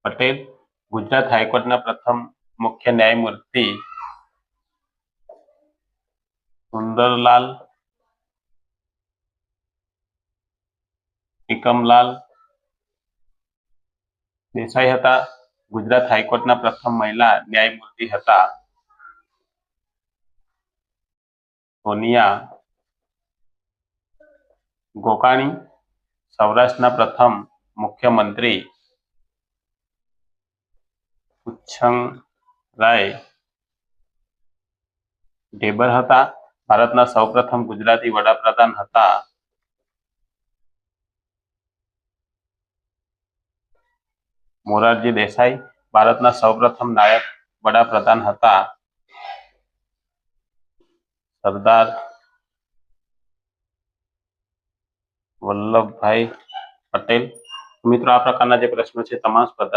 પટેલ. ગુજરાત હાઈકોર્ટના પ્રથમ મુખ્ય ન્યાયમૂર્તિ સુંદરલાલ એકમલાલ દેસાઈ હતા. ગુજરાત હાઈકોર્ટના પ્રથમ મહિલા ન્યાયમૂર્તિ હતા સોનિયા ગોકાણી. સૌરાષ્ટ્રના પ્રથમ મુખ્યમંત્રી ઉછંગરાય ઢેબર હતા. ભારતના સૌપ્રથમ ગુજરાતી વડાપ્રધાન હતા મોરારજી દેસાઈ. ભારતના સૌપ્રથમ નાયબ વડાપ્રધાન હતા સરદાર વલ્લભભાઈ પટેલ. મિત્રો, આ પ્રકારના જે પ્રશ્નો છે તમામ સ્પર્ધા